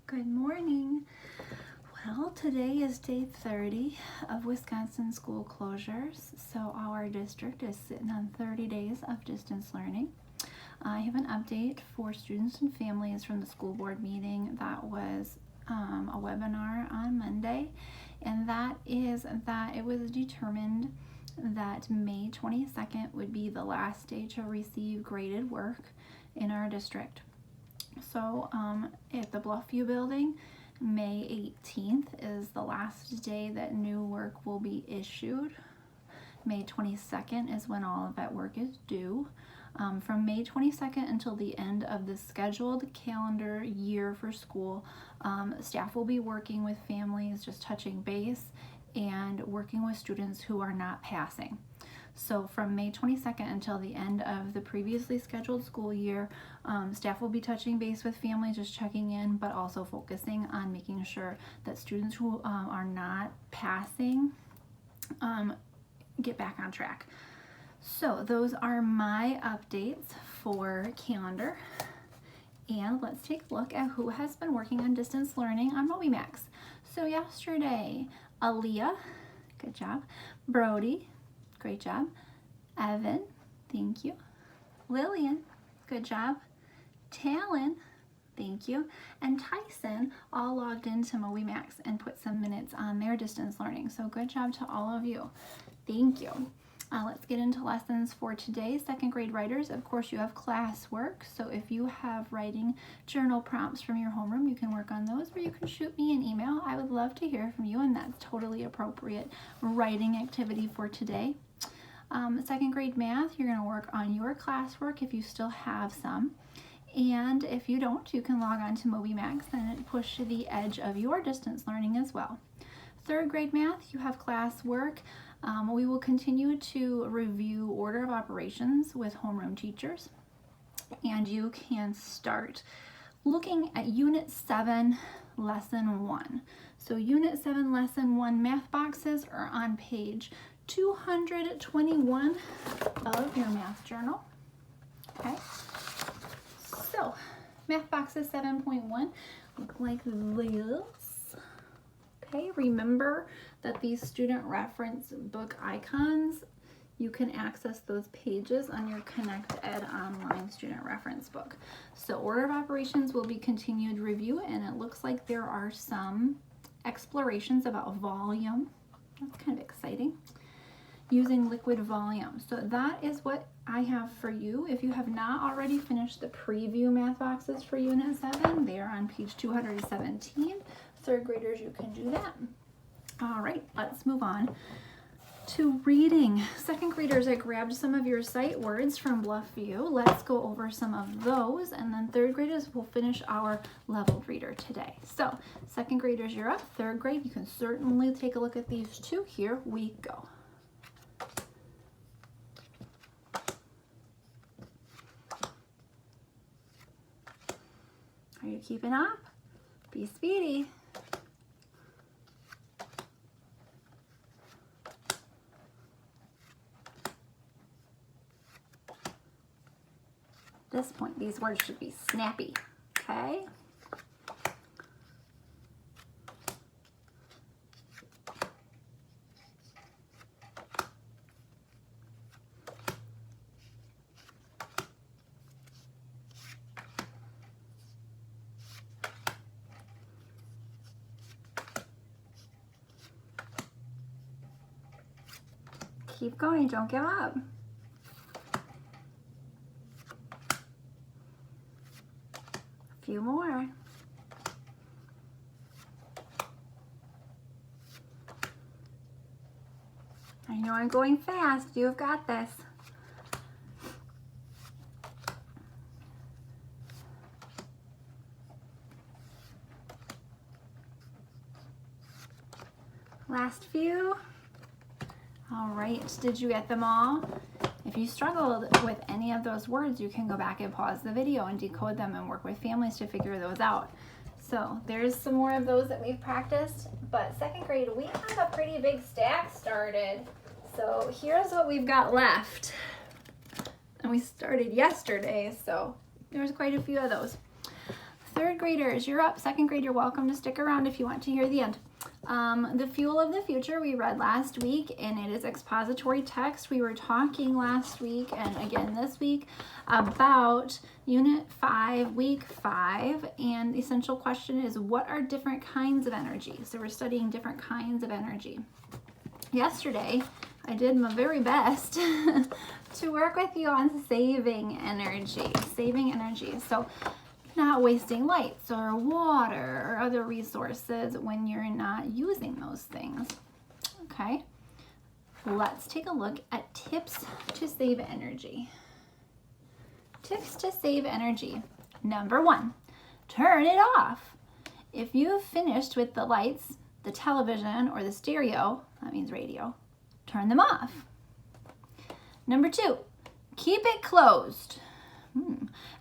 Good morning. Well, today is day 30 of Wisconsin school closures, so our district is sitting on 30 days of distance learning. I have an update for students and families from the school board meeting that was a webinar on Monday, and that is that it was determined that May 22nd would be the last day to receive graded work in our district. So at the Bluffview building, May 18th is the last day that new work will be issued. May 22nd is when all of that work is due. From May 22nd until the end of the scheduled calendar year for school, staff will be working with families, just touching base and working with students who are not passing. So from May 22nd until the end of the previously scheduled school year, staff will be touching base with families, just checking in, but also focusing on making sure that students who are not passing get back on track. So those are my updates for calendar. And let's take a look at who has been working on distance learning on MobyMax. So yesterday, Aaliyah, good job. Brody, great job. Evan, thank you. Lillian, good job. Talon, thank you. And Tyson all logged into MobyMax and put some minutes on their distance learning. So good job to all of you. Thank you. Let's get into lessons for today. Second grade writers, of course, you have classwork. So if you have writing journal prompts from your homeroom, you can work on those, or you can shoot me an email. I would love to hear from you, and that's totally appropriate writing activity for today. Second grade math, you're going to work on your classwork if you still have some. And if you don't, you can log on to MobyMax and push the edge of your distance learning as well. Third grade math, you have classwork. We will continue to review order of operations with homeroom teachers, and you can start looking at Unit 7, Lesson 1. So Unit 7, Lesson 1 math boxes are on page 221 of your math journal. Okay, so math boxes 7.1 look like this. Okay, remember that these student reference book icons, you can access those pages on your ConnectEd online student reference book. So order of operations will be continued review, and it looks like there are some explorations about volume. That's kind of exciting. Using liquid volume. So that is what I have for you. If you have not already finished the preview math boxes for Unit 7, they are on page 217. Third graders, you can do that. All right, let's move on to reading. Second graders, I grabbed some of your sight words from Bluffview. Let's go over some of those, and then third graders will finish our leveled reader today. So second graders, you're up. Third grade, you can certainly take a look at these two. Here we go. Are you keeping up? Be speedy. At this point, these words should be snappy, okay? Keep going, don't give up. A few more. I know I'm going fast. You've got this. Last few. All right, did you get them all? If you struggled with any of those words, you can go back and pause the video and decode them and work with families to figure those out. So there's some more of those that we've practiced, but second grade, we have a pretty big stack started. So here's what we've got left. And we started yesterday, so there's quite a few of those. Third grade graders, you're up. Second grade, you're welcome to stick around if you want to hear the end. The Fuel of the Future we read last week, and it is expository text. We were talking last week and again this week about Unit 5, Week 5, and the essential question is, what are different kinds of energy? So we're studying different kinds of energy. Yesterday, I did my very best to work with you on saving energy. So not wasting lights or water or other resources when you're not using those things. Okay, let's take a look at tips to save energy. Tips to save energy. Number 1, turn it off. If you've finished with the lights, the television, or the stereo, that means radio, turn them off. Number 2, keep it closed.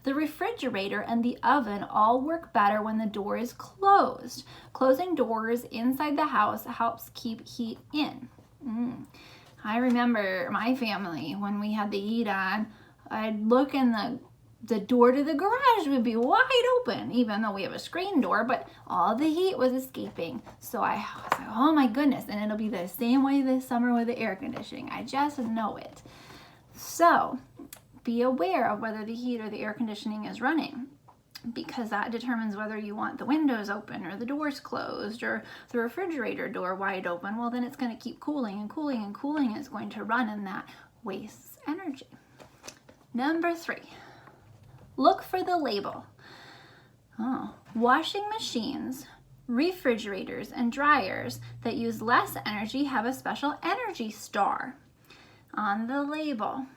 The refrigerator and the oven all work better when the door is closed. Closing doors inside the house helps keep heat in. I remember my family, when we had the heat on, I'd look in the door to the garage would be wide open, even though we have a screen door, but all the heat was escaping. So I was like, oh my goodness, and it'll be the same way this summer with the air conditioning. I just know it. So be aware of whether the heat or the air conditioning is running, because that determines whether you want the windows open or the doors closed or the refrigerator door wide open. Well, then it's going to keep cooling and cooling and cooling. It's going to run, and that wastes energy. Number 3, look for the label. Washing machines, refrigerators, and dryers that use less energy have a special energy star on the label.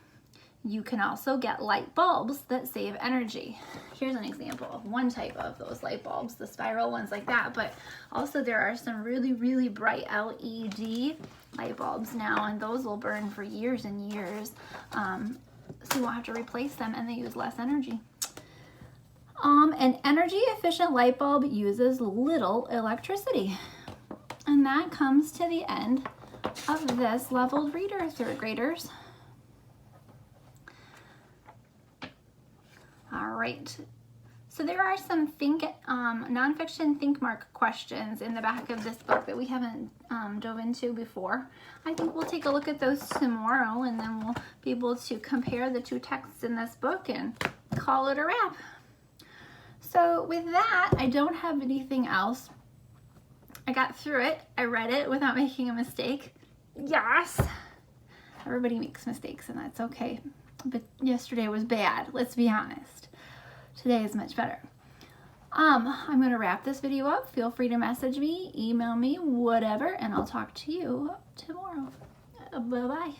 You can also get light bulbs that save energy. Here's an example of one type of those light bulbs, the spiral ones like that, but also there are some really, really bright LED light bulbs now, and those will burn for years and years. So you won't have to replace them, and they use less energy. An energy efficient light bulb uses little electricity. And that comes to the end of this leveled reader, third graders. All right, so there are some nonfiction think mark questions in the back of this book that we haven't dove into before. I think we'll take a look at those tomorrow, and then we'll be able to compare the two texts in this book and call it a wrap. So with that, I don't have anything else. I got through it. I read it without making a mistake. Yes! Everybody makes mistakes, and that's okay. But yesterday was bad, let's be honest. Today is much better. I'm going to wrap this video up. Feel free to message me, email me, whatever, and I'll talk to you tomorrow. Bye-bye.